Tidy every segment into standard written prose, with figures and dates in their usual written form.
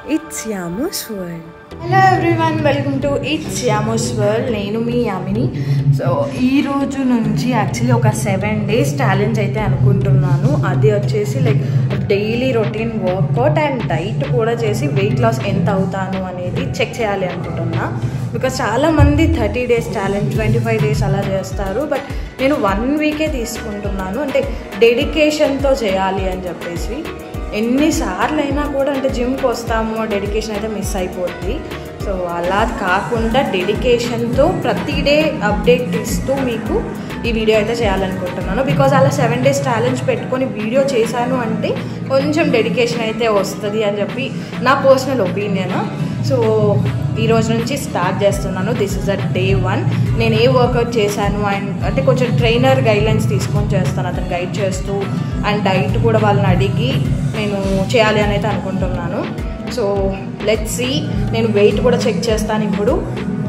It's Yamu's World. Hello everyone, welcome to It's Yamu's World. నేను మీ Yamini. So ఈ రోజు నుంచి యాక్చువల్లీ ఒక 7 days ఛాలెంజ్ అయితే అనుకుంటున్నాను. అది వచ్చేసి like daily routine workout and diet కూడా చేసి వెయిట్ లాస్ ఎంత అవుతాను అనేది చెక్ చేయాలి అనుకుంటున్నా. బికాస్ చాలామంది 30 days ఛాలెంజ్ 25 days అలా చేస్తారు. బట్ నేను 1 week తీసుకుంటున్నాను, అంటే డెడికేషన్తో చేయాలి అని చెప్పేసి. ఎన్నిసార్లు అయినా కూడా అంటే జిమ్కి వస్తాము, డెడికేషన్ అయితే మిస్ అయిపోద్ది. సో అలా కాకుండా డెడికేషన్తో ప్రతి డే అప్డేట్ ఇస్తూ మీకు ఈ వీడియో అయితే చేయాలనుకుంటున్నాను. బికాజ్ అలా 7 days ఛాలెంజ్ పెట్టుకొని వీడియో చేశాను అంటే కొంచెం డెడికేషన్ అయితే వస్తుంది అని చెప్పి నా పర్సనల్ ఒపీనియన్. సో ఈ రోజు నుంచి స్టార్ట్ చేస్తున్నాను. This is day 1. నేను ఏ వర్కౌట్ చేశాను అండ్ అంటే కొంచెం ట్రైనర్ గైడ్లైన్స్ తీసుకొని చేస్తాను, అతను గైడ్ చేస్తూ అండ్ డైట్ కూడా వాళ్ళని అడిగి నేను చేయాలి అని అయితే అనుకుంటున్నాను. So let's see. నేను వెయిట్ కూడా చెక్ చేస్తాను ఇప్పుడు.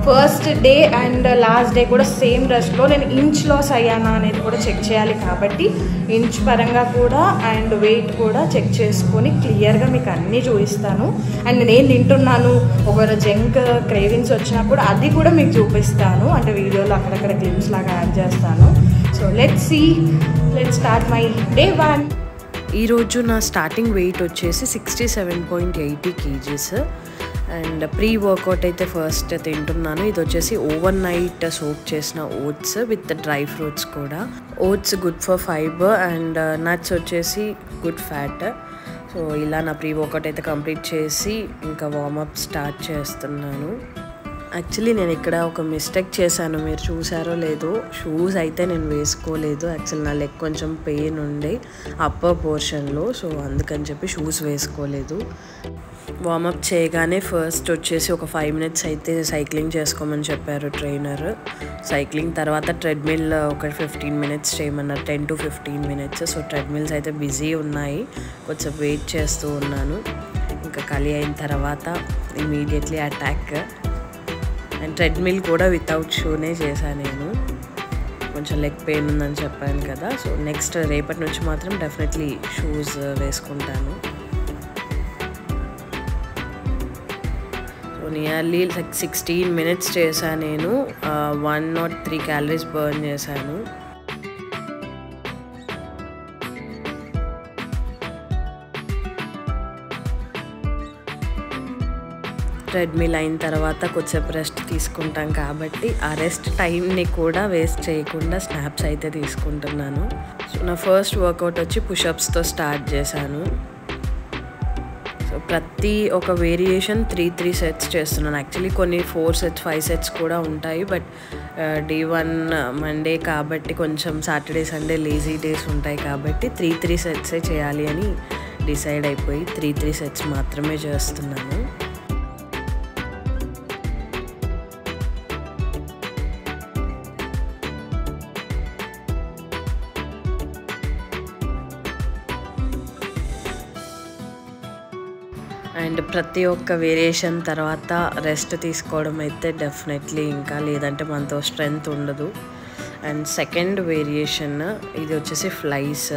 First day and last day కూడా సేమ్ రెస్ట్లో నేను ఇంచ్ లాస్ అయ్యానా అనేది కూడా చెక్ చేయాలి. కాబట్టి ఇంచ్ పరంగా కూడా అండ్ వెయిట్ కూడా చెక్ చేసుకొని క్లియర్గా మీకు అన్నీ చూపిస్తాను. అండ్ నేను తింటున్నాను, ఒకవేళ జంక్ క్రేవింగ్స్ వచ్చినా కూడా అది కూడా మీకు చూపిస్తాను. అంటే వీడియోలో అక్కడక్కడ క్లిప్స్ లాగా యాడ్ చేస్తాను. So let's see, let's start my day 1. ఈరోజు నా స్టార్టింగ్ వెయిట్ వచ్చేసి 67.80 kgs. అండ్ ప్రీ వర్కౌట్ అయితే ఫస్ట్ తింటున్నాను. ఇది వచ్చేసి ఓవర్ నైట్ సోక్ చేసిన ఓట్స్ విత్ డ్రై ఫ్రూట్స్ కూడా. Oats good for fibre and nuts వచ్చేసి గుడ్ ఫ్యాట్. సో ఇలా నా ప్రీ వర్కౌట్ అయితే కంప్లీట్ చేసి ఇంకా వార్మప్ స్టార్ట్ చేస్తున్నాను. యాక్చువల్లీ నేను ఇక్కడ ఒక మిస్టేక్ చేశాను, మీరు చూసారో లేదో. షూస్ అయితే నేను వేసుకోలేదు. యాక్చువల్లీ నా లెగ్ కొంచెం పెయిన్ ఉండే అప్పర్ పోర్షన్లో, సో అందుకని చెప్పి షూస్ వేసుకోలేదు. వార్మప్ చేయగానే ఫస్ట్ వచ్చేసి ఒక 5 minutes అయితే సైక్లింగ్ చేసుకోమని చెప్పారు ట్రైనర్. సైక్లింగ్ తర్వాత ట్రెడ్మిల్ ఒక 15 minutes చేయమన్నారు, 10 to 15 minutes. సో ట్రెడ్మిల్స్ అయితే బిజీ ఉన్నాయి, కొంచెం వెయిట్ చేస్తూ ఉన్నాను. ఇంకా ఖాళీ అయిన తర్వాత ఇమీడియట్లీ అటాక్. అండ్ ట్రెడ్మిల్ కూడా వితౌట్ షూనే చేశాను నేను. కొంచెం లెగ్ పెయిన్ ఉందని చెప్పాను కదా. సో నెక్స్ట్ రేపటి నుంచి మాత్రం డెఫినెట్లీ షూస్ వేసుకుంటాను. సో నియర్లీ లైక్ 16 minutes చేశాను నేను. 103 calories బర్న్ చేశాను. ట్రెడ్మిల్ అయిన తర్వాత కొంచెం రెస్ట్ తీసుకుంటాం కాబట్టి ఆ రెస్ట్ టైంని కూడా వేస్ట్ చేయకుండా స్నాప్స్ అయితే తీసుకుంటున్నాను. సో నా ఫస్ట్ వర్కౌట్ వచ్చి పుషప్స్తో స్టార్ట్ చేశాను. సో ప్రతి ఒక వేరియేషన్ 3 sets చేస్తున్నాను. యాక్చువల్లీ కొన్ని 4 sets 5 sets కూడా ఉంటాయి. బట్ డే 1 మండే కాబట్టి కొంచెం సాటర్డే సండే లేజీ డేస్ ఉంటాయి కాబట్టి 3 sets చేయాలి అని డిసైడ్ అయిపోయి 3 sets మాత్రమే చేస్తున్నాను. అండ్ ప్రతి ఒక్క వేరియేషన్ తర్వాత రెస్ట్ తీసుకోవడం అయితే డెఫినెట్లీ, ఇంకా లేదంటే మనతో స్ట్రెంగ్త్ ఉండదు. అండ్ సెకండ్ వేరియేషన్ ఇది వచ్చేసి ఫ్లైస్.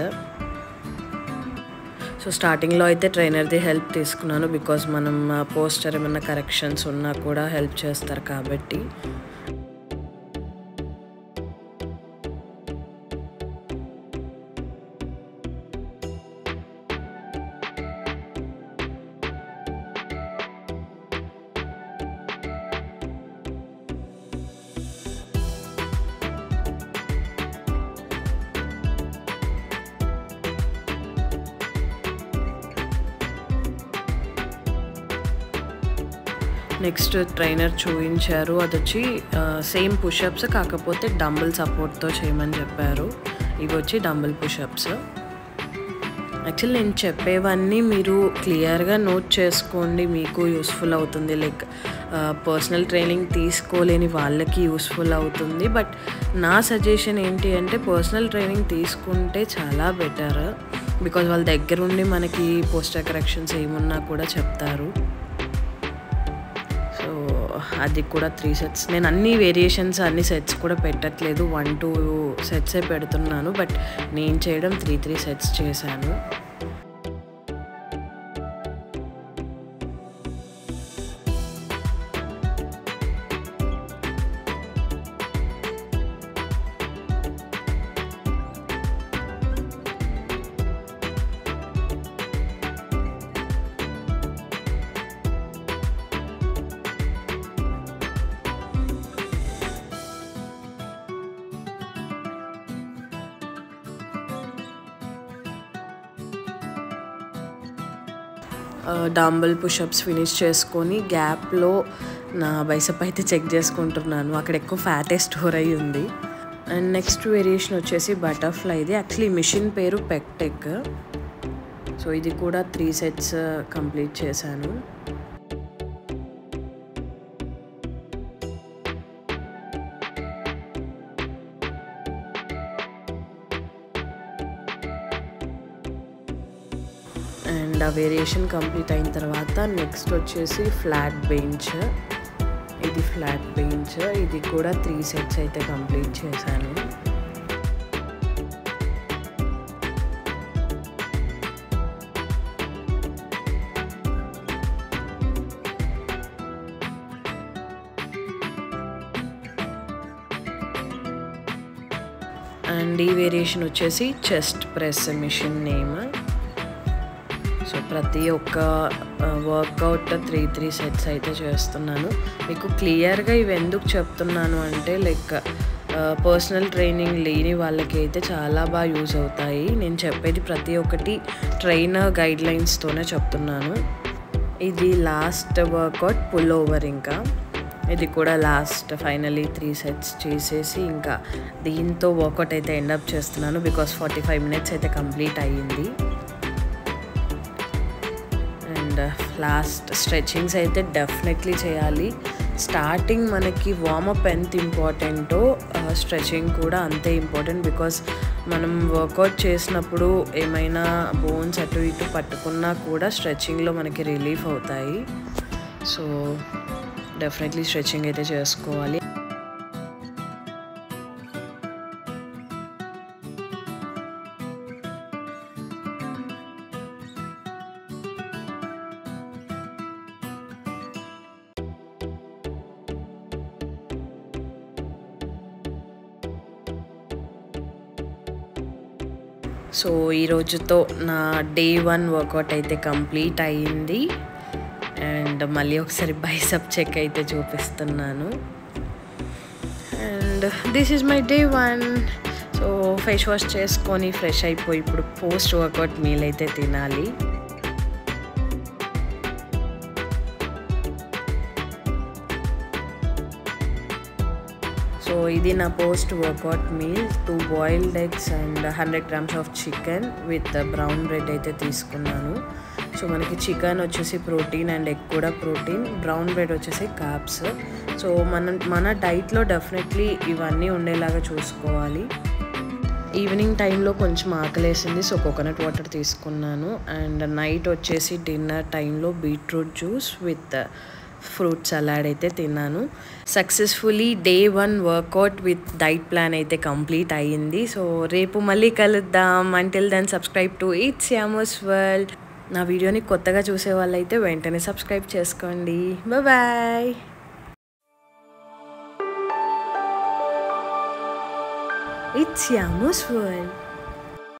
సో స్టార్టింగ్లో అయితే ట్రైనర్ది హెల్ప్ తీసుకున్నాను, బికాజ్ మనం పోస్టర్ ఏమన్నా కరెక్షన్స్ ఉన్నా కూడా హెల్ప్ చేస్తారు కాబట్టి. నెక్స్ట్ ట్రైనర్ చూపించారు, అది వచ్చి సేమ్ పుషప్స్ కాకపోతే డంబుల్ సపోర్ట్తో చేయమని చెప్పారు. ఇవి వచ్చి డంబుల్ పుషప్స్. యాక్చువల్లీ నేను చెప్పేవన్నీ మీరు క్లియర్గా నోట్ చేసుకోండి, మీకు యూస్ఫుల్ అవుతుంది. లైక్ పర్సనల్ ట్రైనింగ్ తీసుకోలేని వాళ్ళకి యూస్ఫుల్ అవుతుంది. బట్ నా సజెషన్ ఏంటి అంటే పర్సనల్ ట్రైనింగ్ తీసుకుంటే చాలా బెటర్. బికాజ్ వాళ్ళ దగ్గర ఉండి మనకి పోస్టర్ కరెక్షన్స్ ఏమున్నా కూడా చెప్తారు. అది కూడా 3 sets. నేను అన్ని వేరియేషన్స్ అన్ని సెట్స్ కూడా పెట్టట్లేదు, 1-2 sets పెడుతున్నాను. బట్ నేను చేయడం 3 sets చేశాను. డంబుల్ పుషప్స్ ఫినిష్ చేసుకొని గ్యాప్లో నా బైసెప్ అయితే చెక్ చేసుకుంటున్నాను. అక్కడ ఎక్కువ ఫ్యాటే స్టోర్ అయ్యి ఉంది. అండ్ నెక్స్ట్ వేరియేషన్ వచ్చేసి బటర్ఫ్లై. ఇది యాక్చువల్లీ మిషన్ పేరు పెక్టెక్. సో ఇది కూడా 3 sets కంప్లీట్ చేశాను. అండ్ ఆ వేరియేషన్ కంప్లీట్ అయిన తర్వాత నెక్స్ట్ వచ్చేసి ఫ్లాట్ బెంచ్. ఇది ఫ్లాట్ బెంచ్. ఇది కూడా 3 sets అయితే కంప్లీట్ చేశాను. అండ్ ఈ వేరియేషన్ వచ్చేసి chest press machine name. So ప్రతి ఒక్క వర్కౌట్ 3 sets అయితే చేస్తున్నాను. మీకు క్లియర్గా ఇవి ఎందుకు చెప్తున్నాను అంటే లైక్ పర్సనల్ ట్రైనింగ్ లేని వాళ్ళకి అయితే చాలా బాగా యూజ్ అవుతాయి. నేను చెప్పేది ప్రతి ఒక్కటి ట్రైనర్ గైడ్లైన్స్తోనే చెప్తున్నాను. ఇది లాస్ట్ వర్కౌట్ పుల్ ఓవర్. ఇంకా ఇది కూడా లాస్ట్ ఫైనలీ 3 sets చేసేసి ఇంకా దీంతో వర్కౌట్ అయితే ఎండప్ చేస్తున్నాను. బికాస్ 45 minutes అయితే కంప్లీట్ అయ్యింది. అండ్ లాస్ట్ స్ట్రెచింగ్స్ అయితే డెఫినెట్లీ చేయాలి. స్టార్టింగ్ మనకి వార్మప్ ఎంత ఇంపార్టెంటో స్ట్రెచింగ్ కూడా అంతే ఇంపార్టెంట్. బికాస్ మనం వర్కౌట్ చేసినప్పుడు ఏమైనా బోన్స్ అటు ఇటు పట్టుకున్నా కూడా స్ట్రెచింగ్లో మనకి రిలీఫ్ అవుతాయి. సో డెఫినెట్లీ స్ట్రెచింగ్ అయితే చేసుకోవాలి. సో ఈ రోజుతో నా డే 1 వర్కౌట్ అయితే కంప్లీట్ అయ్యింది. అండ్ మళ్ళీ ఒకసారి బైసెప్ చెక్ అయితే చూపిస్తున్నాను. And this is my day 1. So face wash చేసుకొని ఫ్రెష్ అయిపోయి ఇప్పుడు పోస్ట్ వర్కౌట్ మీల్ అయితే తినాలి. సో ఇది నా post workout meal. 2 boiled eggs and 100 grams of chicken with brown bread అయితే తీసుకున్నాను. సో మనకి చికెన్ వచ్చేసి ప్రోటీన్ అండ్ ఎగ్ కూడా ప్రోటీన్, బ్రౌన్ బ్రెడ్ వచ్చేసి కార్బ్స్. సో మన డైట్లో డెఫినెట్లీ ఇవన్నీ ఉండేలాగా చూసుకోవాలి. ఈవినింగ్ టైంలో కొంచెం ఆకలేసింది, సో కోకోనట్ వాటర్ తీసుకున్నాను. అండ్ నైట్ వచ్చేసి డిన్నర్ టైంలో beetroot juice with fruit salad అయితే తిన్నాను. Successfully day 1 workout with diet plan అయితే కంప్లీట్ అయ్యింది. సో రేపు మళ్ళీ కలుద్దాం. Until then subscribe to it's Yamos world. నా వీడియోని కొత్తగా చూసే వాళ్ళైతే వెంటనే సబ్స్క్రైబ్ చేసుకోండి. బాయ్. It's Yamos world.